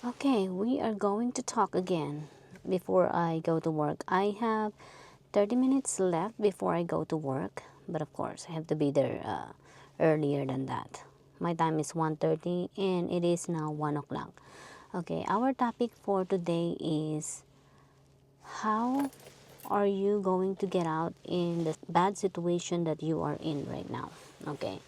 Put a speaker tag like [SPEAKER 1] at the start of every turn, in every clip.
[SPEAKER 1] Okay, we are going to talk again before I go to work. I have 30 minutes left before I go to work, but of course, I have to be there earlier than that. My time is 1:30 and it is now 1 o'clock. Okay, our topic for today is how are you going to get out in the bad situation that you are in right now? Okay,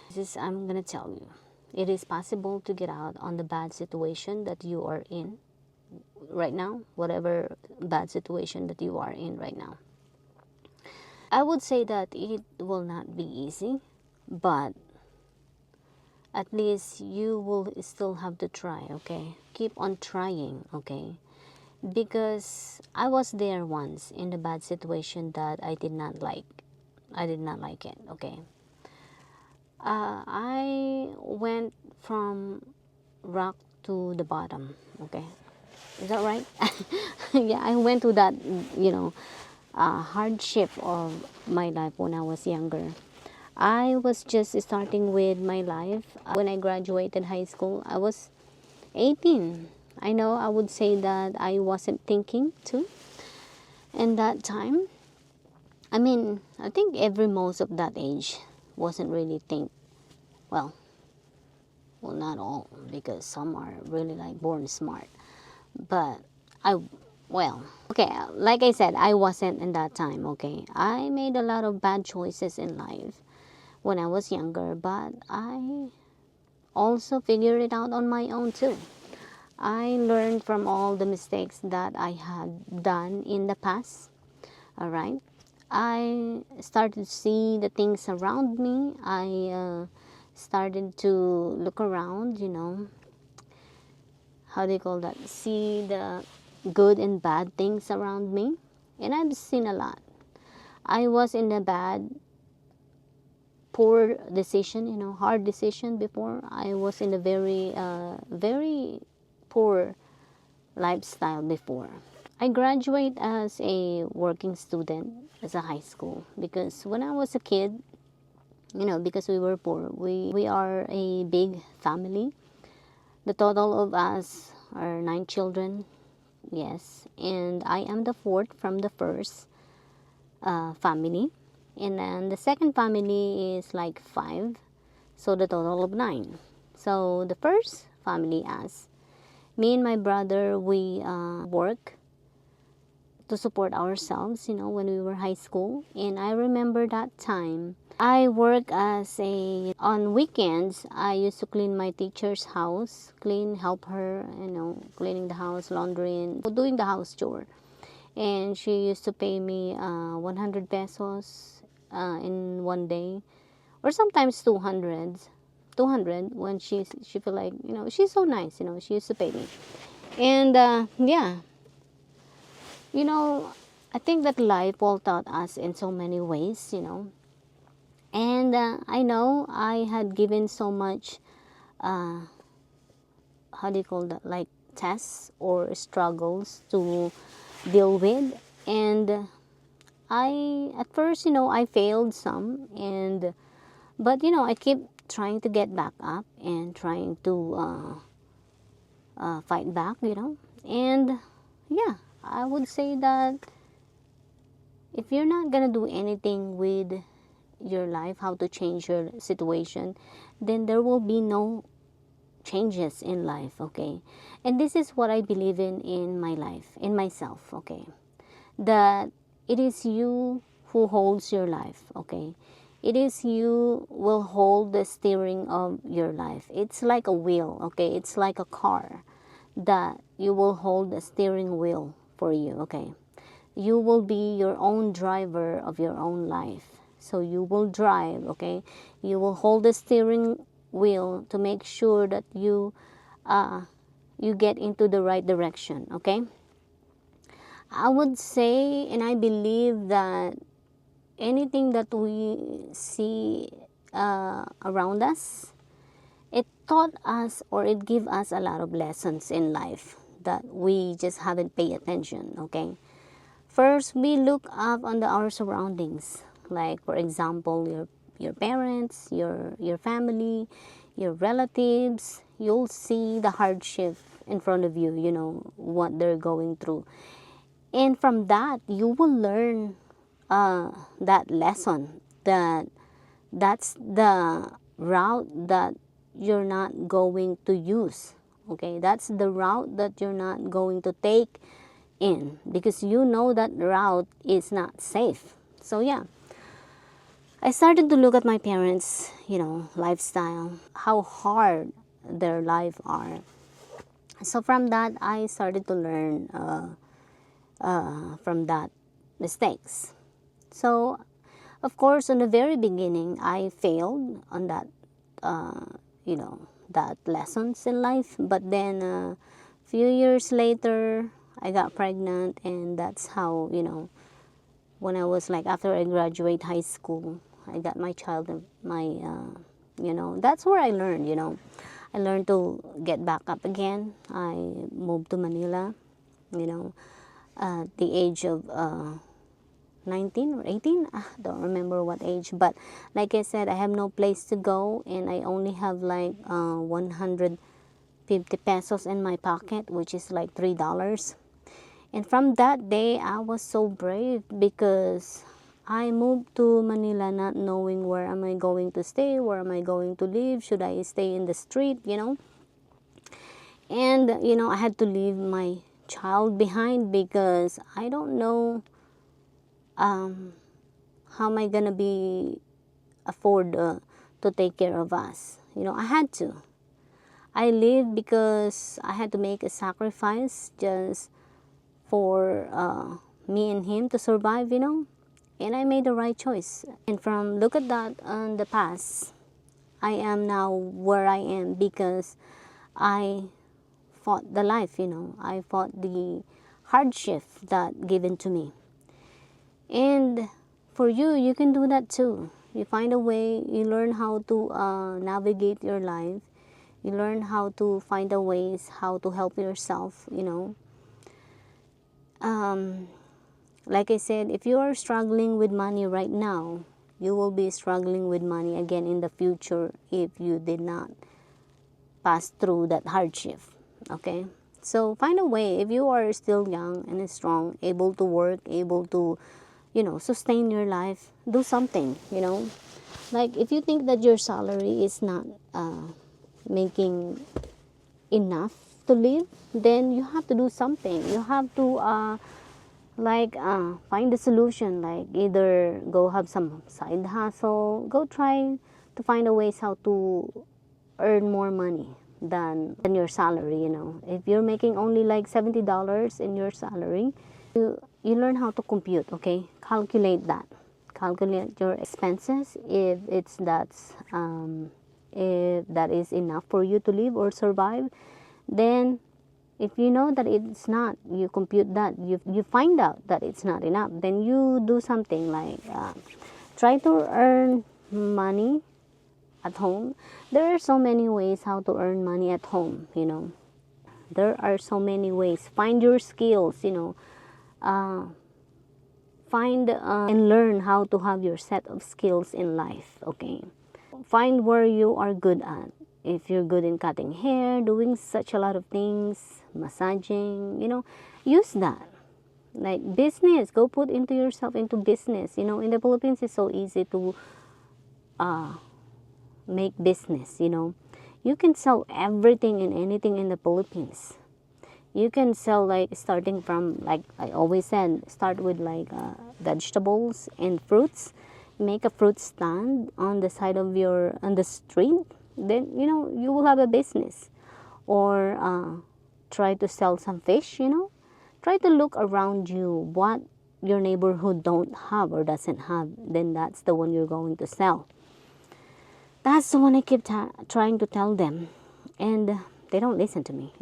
[SPEAKER 1] this is, I'm gonna tell you. It is possible to get out on the bad situation that you are in right now, whatever bad situation that you are in right now. I would say that it will not be easy, but at least you will still have to try, okay? Keep on trying, okay? Because I was there once in the bad situation that I did not like. I did not like it, okay? I went from rock to the bottom, okay? Is that right? Yeah, I went to that, hardship of my life when I was younger. I was just starting with my life. When I graduated high school, I was 18. I know I would say that I wasn't thinking too in that time. I mean, I think every most of that age wasn't really think, well, well, not all, because some are really like born smart. But I, well, okay, like I said, I wasn't in that time, okay? I made a lot of bad choices in life when I was younger, but I also figured it out on my own too. I learned from all the mistakes that I had done in the past, all right? I started to see the things around me. I started to look around, how do you call that? See the good and bad things around me. And I've seen a lot. I was in a bad, poor decision, hard decision before. I was in a very poor lifestyle before. I graduate as a working student as a high school because when I was a kid, because we were poor, we are a big family. The total of us are 9 children. Yes, and I am the fourth from the first family, and then the second family is like five, so the total of nine. So the first family, as me and my brother, we work to support ourselves, when we were high school. And I remember that time I work as on weekends, I used to clean my teacher's house, help her, cleaning the house, laundry, and doing the house chore. And she used to pay me 100 pesos in one day, or sometimes 200 when she feel like, she's so nice, she used to pay me. And yeah, you know, I think that life will taught us in so many ways, And I know I had given so much, how do you call that, like tests or struggles to deal with. And at first, I failed some, but I keep trying to get back up and trying to fight back, And yeah, I would say that if you're not gonna do anything with your life, how to change your situation, then there will be no changes in life, okay? And this is what I believe in my life, in myself, okay? That it is you who holds your life, okay? It is you will hold the steering of your life. It's like a wheel, okay? It's like a car that you will hold the steering wheel for you, okay? You will be your own driver of your own life. So you will drive, okay? You will hold the steering wheel to make sure that you get into the right direction, okay? I would say, and I believe that anything that we see around us, it taught us or it gave us a lot of lessons in life that we just haven't paid attention, okay? First, we look up on our surroundings, like for example, your parents, your family, your relatives, you'll see the hardship in front of you, what they're going through. And from that, you will learn that lesson, that's the route that you're not going to use. Okay, that's the route that you're not going to take in, because you know that route is not safe. So yeah, I started to look at my parents, lifestyle, how hard their life are. So from that, I started to learn from that mistakes. So, of course, in the very beginning, I failed on that, that lessons in life. But then, a few years later, I got pregnant, and that's how, when I was like, after I graduate high school, I got my child, that's where I learned, I learned to get back up again. I moved to Manila, at the age of 19 or 18. I don't remember what age, but like I said, I have no place to go, and I only have like 150 pesos in my pocket, which is like $3. And from that day, I was so brave, because I moved to Manila not knowing where am I going to stay, where am I going to live, should I stay in the street, And, I had to leave my child behind, because I don't know how am I going to be afford to take care of us. I had to. I lived because I had to make a sacrifice just for me and him to survive, And I made the right choice. And from look at that in the past, I am now where I am because I fought the life, I fought the hardship that given to me. And for you, you can do that too. You find a way, you learn how to navigate your life. You learn how to find the ways how to help yourself, Like I said, if you are struggling with money right now, you will be struggling with money again in the future if you did not pass through that hardship, okay? So find a way. If you are still young and strong, able to work, able to, sustain your life, do something, Like if you think that your salary is not making enough to live, then you have to do something. You have to find a solution, like either go have some side hustle, go try to find a ways how to earn more money than your salary, If you're making only like $70 in your salary, you learn how to compute, okay? Calculate that. Calculate your expenses if if that is enough for you to live or survive. Then if you know that it's not, you compute that, you find out that it's not enough, then you do something like try to earn money at home. There are so many ways how to earn money at home, There are so many ways. Find your skills, find and learn how to have your set of skills in life, okay? Find where you are good at. If you're good in cutting hair, doing such a lot of things, massaging, use that. Like business, go put into yourself into business. In the Philippines, it's so easy to make business, You can sell everything and anything in the Philippines. You can sell like starting from, like I always said, start with like vegetables and fruits. Make a fruit stand on the side of on the street. Then you will have a business. Or try to sell some fish. Try to look around you what your neighborhood don't have or doesn't have. Then that's the one you're going to sell. That's the one I keep trying to tell them, and they don't listen to me.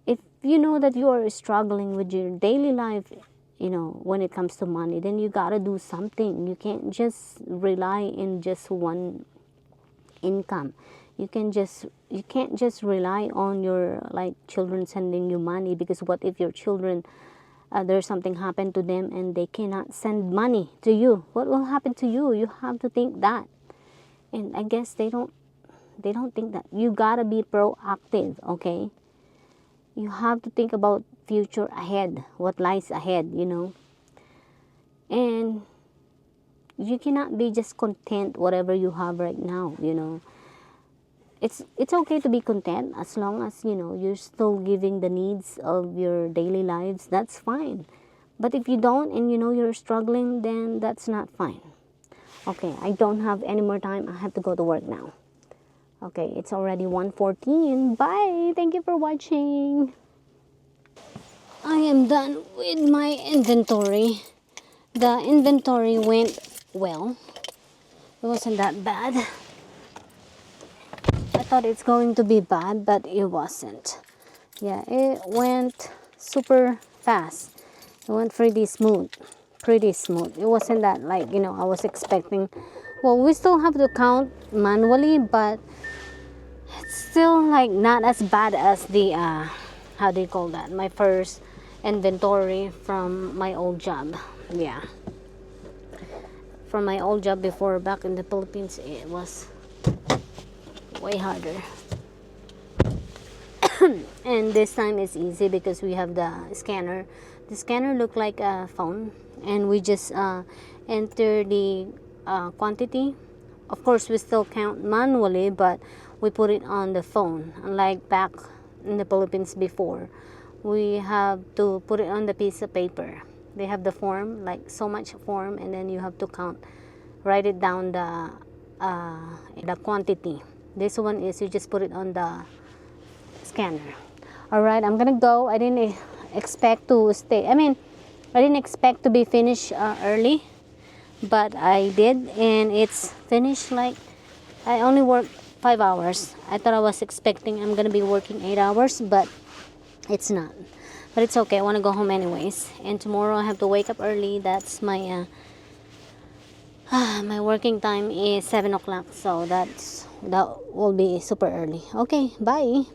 [SPEAKER 1] If you know that you are struggling with your daily life, when it comes to money, then you gotta do something. You can't just rely in just one income. You can't just rely on your like children sending you money, because what if your children there's something happened to them and they cannot send money to you? What will happen to you? You have to think that. And I guess they don't They don't think that. You gotta be proactive, okay? You have to think about future ahead, what lies ahead, you know. And you cannot be just content whatever you have right now, you know. It's okay to be content as long as, you know, you're still giving the needs of your daily lives. That's fine. But if you don't, and you know you're struggling, then that's not fine. Okay, I don't have any more time. I have to go to work now. Okay, it's already 1:14. Bye. Thank you for watching. I am done with my inventory. The inventory went well. It wasn't that bad. I thought it's going to be bad, but it wasn't. Yeah, it went super fast. It went pretty smooth. Pretty smooth. It wasn't that, like, you know, I was expecting. Well, we still have to count manually, but it's still like not as bad as the how do you call that, my first inventory from my old job. Yeah, from my old job before, back in the Philippines, it was way harder. And this time it's easy because we have the scanner. The scanner looked like a phone, and we just enter the quantity. Of course, we still count manually, but we put it on the phone. Unlike back in the Philippines before, we have to put it on the piece of paper. They have the form, like so much form, and then you have to count, write it down the quantity. This one is you just put it on the scanner. All right, I'm gonna go. I didn't expect to stay. I mean, I didn't expect to be finished early, but I did, and it's finished. Like, I only worked 5 hours. I thought I was expecting I'm gonna be working 8 hours, but it's not. But it's okay. I want to go home anyways, and tomorrow I have to wake up early. That's my my working time is 7 o'clock, so that will be super early. Okay, bye.